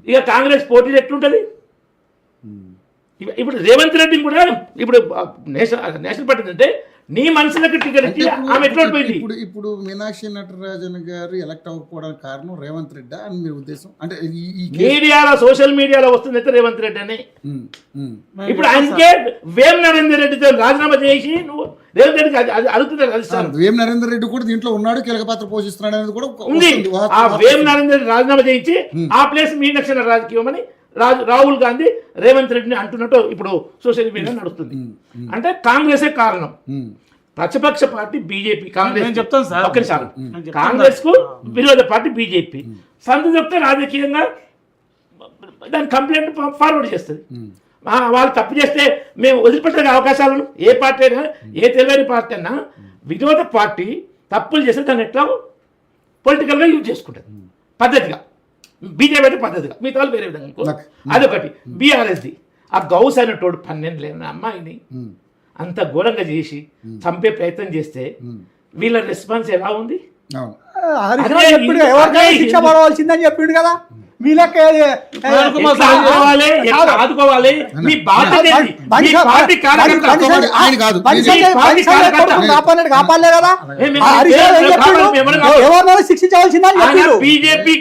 ఇక కాంగ్రెస్ పోటీ ఎట్లుంటుంది? ఇప్పుడు రేవంత్ రెడ్డిని కూడా ఇప్పుడు నేషనల్ పార్టీ అంటే నీ మనసులకు టికెట్ ఇచ్చి ఆమె ఎట్లా పోయింది. ఇప్పుడు మీనాక్షి నటరాజన్ గారు ఎలక్ట్ అవ్వకపోవడానికి కారణం రేవంత్ రెడ్డి అని మీ ఉద్దేశం? అంటే మీడియాలో సోషల్ మీడియాలో వస్తుంది అయితే రేవంత్ రెడ్డి అని. ఇప్పుడు ఆయనకే వేం నరేందర్ రెడ్డితో రాజీనామా చేసి నువ్వు రేవంత్ రెడ్డికి అడుగుతున్నాడు. వేం నరేందర్ రెడ్డి కూడా దీంట్లో ఉన్నాడు, కీలక పాత్ర పోషిస్తున్నాడు అనేది కూడా ఉంది. ఆ వేం నరేందర్ రెడ్డి రాజీనామా చేయించి ఆ ప్లేస్ మీనాక్షి నటరాజకీయం అని రాహుల్ గాంధీ రేవంత్ రెడ్డిని అంటున్నట్టు ఇప్పుడు సోషల్ మీడియా నడుస్తుంది. అంటే కాంగ్రెసే కారణం. ప్రతిపక్ష పార్టీ బీజేపీ, కాంగ్రెస్ కు విరోధ పార్టీ బీజేపీ. సందు చెప్తే రాజకీయంగా దాని కంప్లైంట్ ఫార్వర్డ్ చేస్తుంది. వాళ్ళు తప్పు చేస్తే మేము వదిలిపెట్టే అవకాశాలను ఏ పార్టీ అయినా, ఏ తెలియని పార్టీ అయినా విరోధ పార్టీ తప్పులు చేస్తే దాన్ని ఎట్లా పొలిటికల్గా యూజ్ చేసుకుంటుంది పద్ధతిగా. బీజేపీ అయితే పద్ధతిగా, మిగతా వాళ్ళు వేరే విధంగా. అదొకటి. బీఆర్ఎస్ది ఆ గౌస్ అనేటోడు 12 ఏళ్ళ అమ్మాయిని అంత ఘోరంగా చేసి చంపే ప్రయత్నం చేస్తే వీళ్ళ రెస్పాన్స్ ఎలా ఉంది? శిక్ష పడవలసిందని చెప్పిండు కదా. ఆదుకోవాలి. మీ బాధ్యత కాపాడలే కదా, ఎవరినైనా శిక్షించవలసిందని చెప్పిండు. బీజేపీ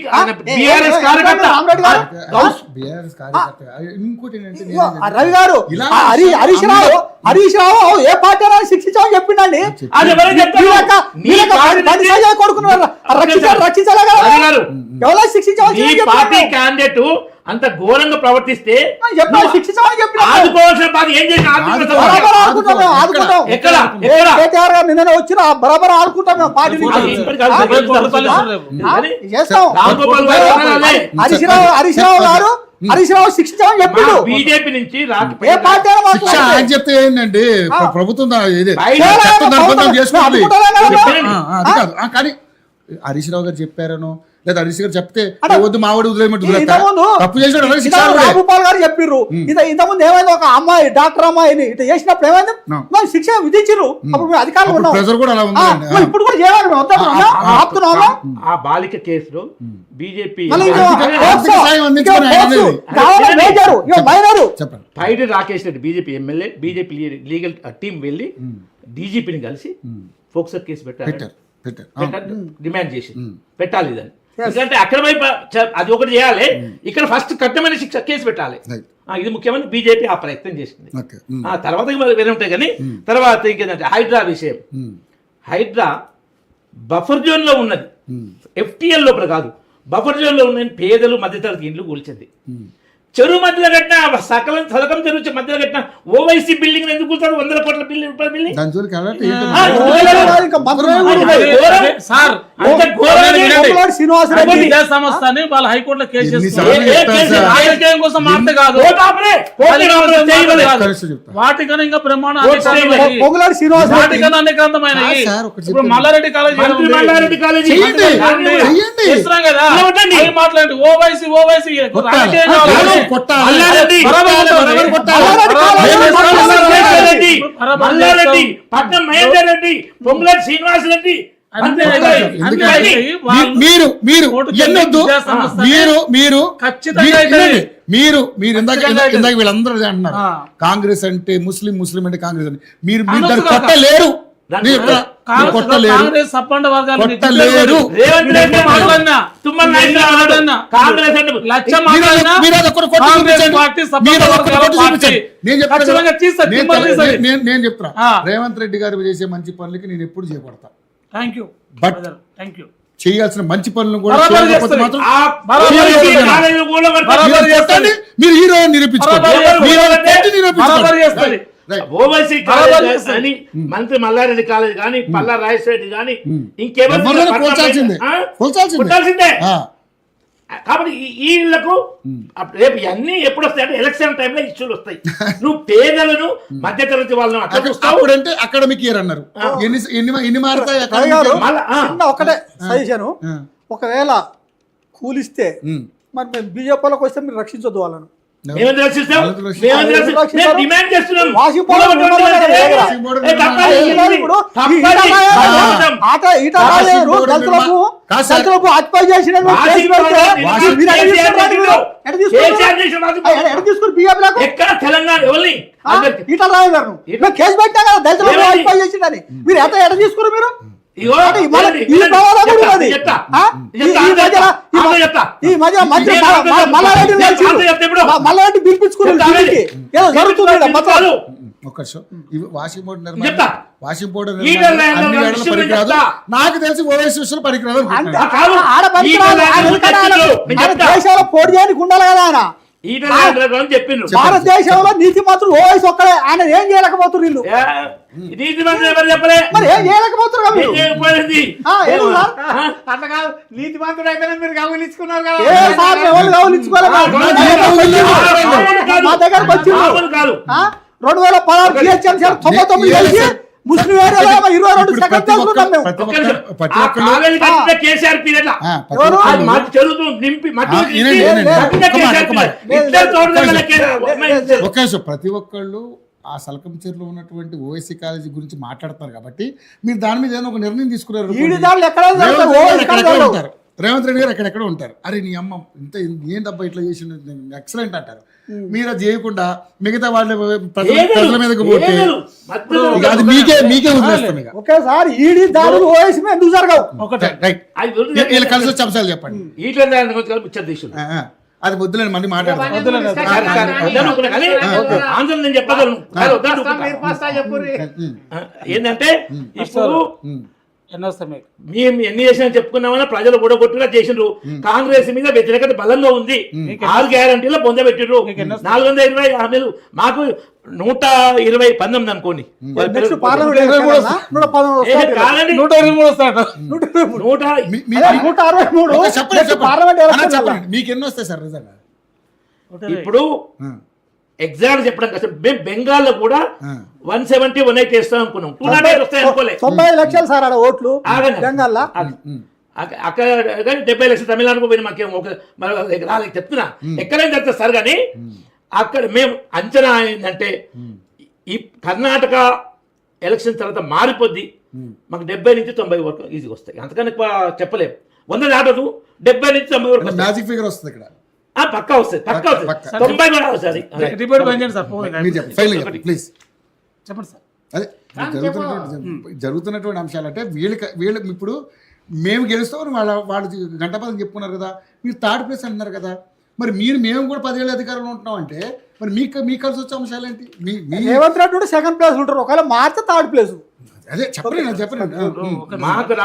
బీఆర్ఎస్ కార్యకర్త రవి గారు హరీష్ రావు ఏ పార్టీ అయినా శిక్షించామని చెప్పిండండి. కొడుకున్నారు రక్షించాలి కదా, ఎవరో శిక్షించవలసింది. పార్టీ క్యాండిడేట్ అంత ఘోరంగా ప్రవర్తిస్తే శిక్షించమని చెప్పి ఆదుకోవాల్సిన పార్టీ ఏం చేసి నిన్న వచ్చిన బరాబర్ ఆడుకుంటాం మేము పార్టీ హరీష్ రావు గారు శిక్షించమని చెప్పిండు. బీజేపీ నుంచి ఏ పార్టీ చెప్తే ఏంటంటే ప్రభుత్వం కానీ హరీష్ రావు గారు చెప్పారనో లేదా హరీష్ గారు చెప్తే వద్దు మావాడు తప్పు చేసినాడు రావుపాల్ గారు చెప్పిర్రు. ఇంతకుముందు ఏమైంది, ఒక అమ్మాయి డాక్టర్ అమ్మాయిని ఇట్లా చేసినప్పుడు ఏమైంది, శిక్ష విధించారు. అప్పుడు మేము అధికారులు ఉన్నాం, ఇప్పుడు కూడా చేయాలి. ఆ బాలిక కేసులో BJP Paidi Rakesh Reddy BJP MLA, BJP legal team వెళ్ళి డీజీపీని కలిసి ఫోక్సర్ కేసు పెట్టారు, డిమాండ్ చేసి పెట్టాలి ఇదని. ఎందుకంటే అక్కడ వైపు అది ఒకటి చేయాలి, ఇక్కడ ఫస్ట్ కఠినమైన శిక్ష కేసు పెట్టాలి. ఇది ముఖ్యమైన బీజేపీ ఆ ప్రయత్నం చేసింది. తర్వాత వేరే ఉంటాయి. కానీ తర్వాత ఇంకేంటంటే హైడ్రా విషయం. హైడ్రా బఫర్ జోన్ లో ఉన్నది, ఎఫ్టీఎల్ లోపల కాదు, బఫర్ జోన్ లో ఉన్న పేదలు మధ్యతరగతి ఇండ్లు కూల్చింది. చెరువు మధ్యలో కట్టిన సలకం చెరువు మధ్యలో కట్టిన ఓవైసీ బిల్డింగ్ ఎందుకు కూర్చోడు? 100 కోట్ల రూపాయల బిల్డింగ్. వాళ్ళ హైకోర్టులో కేసు వాటికన్నా ఇంకా ప్రమాణ మల్లారెడ్డి కాలేజీ కదా మాట్లాడండి. ఓవైసీ పట్నం మహేందర్ రెడ్డి, పొంగులేటి శ్రీనివాస్ రెడ్డి, మీరు ఇందాక వీళ్ళందరూ అంటున్నారు కాంగ్రెస్ అంటే ముస్లిం అంటే కాంగ్రెస్ అంటే మీరు కొట్టలేరు. నేను చెప్తున్నా రేవంత్ రెడ్డి గారు చేసే మంచి పనులకి నేను ఎప్పుడు చేయబడతా. బట్ చేయాల్సిన మంచి పనులను కూడా మీరు హీరో నిరూపించుకోండి. ఓవైసీ కాలేజ్ కానీ మంత్రి మల్లారెడ్డి కాలేజ్ కానీ పల్లా రాజేశ్వర రెడ్డి కానీ ఇంకేమైనా కాబట్టి వీళ్ళకు రేపు ఇవన్నీ ఎప్పుడు వస్తాయంటే ఎలక్షన్ టైంలో ఇష్యూలు వస్తాయి. నువ్వు పేదలను మధ్యతరగతి వాళ్ళను అంటే అకాడమిక్ ఇయర్ అన్నారు, ఎన్ని మారుతాయి? ఒకటే సజెషన్, ఒకవేళ కూలిస్తే మరి మేము బీజేపీలోకి వస్తే మీరు రక్షించొద్దు వాళ్ళను. మేమెంత రక్షిస్తాం? వాళ్ళందరూ మేమెంత రక్షిస్తాం? మేము డిమాండ్ చేస్తున్నాం. వాషింగ్ పౌడర్ కూలగొట్టడం ఉన్నవాళ్ళు లేదు. దగ్గర. వాషింగ్ పౌడర్ ఏ తప్పది. ఇప్పుడు తప్పది. దళితులకు కాదు సార్. అత్యాచారం చేసిన వాషింగ్ పౌడర్ వాషింగ్ కేసీఆర్ చేసిండు. కేసీఆర్ చేసిన వాషింగ్ పౌడర్. తీసుకుని బియ్యం ఎక్కడ తెలంగాణ ఎవరిని ఇట్లా రాయగారు కేసు పెట్టా కదా దళితులకు ఏమైంది? అత్యాచారం చేసిండని మీరు ఎట్లా తీసుకున్నారు మీరు ఇగో అంటే ఈ మధ్య- వినండి, ఈ వినండి. ప్రమాదం కూడా చెప్తా, ఉన్నది. చెప్తా. ఆ? చెప్తా, ఈ మధ్య- చెప్తా. ఈ చెప్తా. ఈ మధ్య మంత్రి నేను చెప్తా. మల్లారెడ్డి నేను చెప్తా ఇప్పుడు. మల్లారెడ్డి పిలిపించుకున్నారు చెప్తా, ఢిల్లీకి. ఏదో జరుగుతుంది ఈడ మొత్తం. కాదు. ఒక్క నిమిషం. ఇవి వాషింగ్ పౌడర్ చెప్తా. నిర్మాణం వాషింగ్ పౌడర్ ఈ నిర్మాణం నిర్ణయం అన్ని వేళ విషయం పనికిరాదు. చెప్తా. నాకు తెలిసి ఓవైసీ విషయంలో పనికిరాదు అంతే. అనుకుంటున్నాను. కాదు. ఆడ పనికి ఈ రాదు. నిర్ణయం ఆయన ఎందుకంటే ఆయన- నేను ఆయన చెప్తా. దేశంలో పోటీ చేయడానికి ఉండాలి కదా ఆయన ఈటల రాజేంద్ర అని చెప్పిండ్రు. భారతదేశంలో నీతి మంత్రులు ఓవైసీ ఒక్కడే ఆయన ఏం చేయలేకపోతున్నారు వీళ్ళు ఏ, నీతి మంత్రి ఎవరు చెప్పలే? మరి ఏం చేయలేకపోతున్నారు కదా ఏం మీరు? చేయకపోయింది? ఏం సార్? అట్లా కాదు నీతి మంత్రుడు అయితేనే మీరు గమనించుకున్నారు కదా ఏ సార్ ఎవరు గౌరవించుకోలేదు? మా దగ్గరకు వచ్చిండ్రు. మామూలు కాదు. 2016 GHMC 99 కలిసి ముస్లిం ఏరియాలో 22 ఇప్పుడు సెకండ్ ప్రతి ప్లేస్ ఒక్క- ఉన్నాం మేము. ప్రతి ఒక్క ఒక్క- నిమిషం. ప్రతి ఆ ఒక్కళ్ళు కాలేజీ కట్టిన కేసీఆర్ పీరియడ్ లా. ప్రతి ఎవరు? అది ఒక్కళ్ళు మట్టి చెరువుతూ నింపి మట్టి వినండి, తీసి వినండి. కట్టిన Come on, KCR come on. Period. ఇద్దరు తోడుదల ఒక్క నిమిషం. ప్రతి ఒక్కళ్ళు ఆ సలకంచెరులో ఉన్నటువంటి ఓఎస్సీ కాలేజీ గురించి మాట్లాడతారు కాబట్టి మీరు దాని మీద ఏదైనా ఒక నిర్ణయం తీసుకున్నారు అనుకోండి. ఈడిదారులు ఎక్కడ రేవంత్ రెడ్డి గారు ఓవైసీ ఎక్కడెక్కడ కాలేజీలో. ఉంటారు. రేవంత్ రెడ్డి గారు ఎక్కడెక్కడ ఉంటారు. అరే నీ అమ్మ ఇంత ఏంటబ్బా ఇట్లా చేసిన ఎక్సలెంట్ అంటారు. మీరు అది చేయకుండా మిగతా వాళ్ళ ప్రజల మీదకి పోతే ఇక అది మీకే వదిలేస్తాం ఇక. ఒకేసారి ఈడీ దాడులు ఓవైసీ మీద ఎందుకు జరగవు? ఒకటే రైట్. వీళ్ళు కలిసి వచ్చే అంశాలు చెప్పండి. ఈటల రాజేంద్ర ముచ్చట తీసుడు. అది వద్దులేండి మళ్ళీ మాట్లాడదాం. ఆంధ్ర నేను చెప్పగలను. కానీ వద్దనుకుంటా. మీరు ఫస్ట్ చెప్పుర్రి ఏంటంటే ఇప్పుడు ఎన్నో వస్తాయి మీకు మేము ఎన్ని చేసినా చెప్పుకున్నామని ప్రజలు కూడా కొట్టుగా చేసిండ్రు. కాంగ్రెస్ మీద వ్యతిరేకత బలంగా ఉంది. 6 గ్యారంటీలో పొందబెట్టిండ్రు. 420 హామీలు మాకు 120 19 అనుకోండి. నెక్స్ట్ పార్లమెంట్ ఎలక్షన్ కదా, 113 ఏ, వస్తాయి. కాదండి. 123 వస్తాయట 100 మీ- మీ- అదే 163 ఒక చెప్పండి, నెక్స్ట్ చెప్పండి. పార్లమెంట్ అన్న ఎలక్షన్ కదా. చెప్పండి. మీకు ఎన్ని వస్తాయి సార్ నిజంగా? ఇప్పుడు ఎగ్జాక్ట్ చెప్పడం కష్టం. మేము బెంగాల్లో కూడా 170 180 వేస్తాం అనుకున్నాం. 200 వస్తాయి అనుకోలే. 95 లక్షలు సార్ ఆడ ఓట్లు ఆగండి. బెంగాల్లో. అక్కడ 70 లక్షలు తమిళనాడుకు పోయిన మాకేం రాలేదు చెప్తున్నా. ఎక్కడైనా చెప్తా సార్. కానీ అక్కడ మేము అంచనా ఏంటంటే ఈ కర్ణాటక ఎలక్షన్ తర్వాత మారిపోద్ది. మాకు 70 నుంచి 90 వరకు ఈజీగా వస్తాయి. అంతకని ఎక్కువ చెప్పలేము. 100 దాటదు. 70 నుంచి 90 వరకు వస్తాయి. మ్యాజిక్ ఫిగర్ వస్తుంది ఇక్కడ. పక్కా వస్తుంది. పక్కా వస్తుంది. పక్కా. 90 కూడా వస్తుంది. డిబేట్ పెంచండి సార్ పోనీ. మీరు చెప్పండి. ఫైనల్ చెప్పండి ప్లీజ్. చెప్పండి సార్. అదే జరుగుతున్నటువంటి అంశాలు అంటే వీళ్ళకి ఇప్పుడు మేము గెలుస్తామని వాళ్ళు గంటపదం చెప్పుకున్నారు కదా. మీరు థర్డ్ ప్లేస్ అంటున్నారు కదా. మరి మేము కూడా 10 ఏళ్ళ అధికారంలో ఉంటున్నాం అంటే మరి మీకు కలిసి వచ్చే అంశాలు ఏంటి? రేవంత్ రెడ్డి సెకండ్ ప్లేస్ ఉంటారు. ఒకవేళ మార్చి థర్డ్ ప్లేస్. అదే చెప్పండి. మాకు రావడం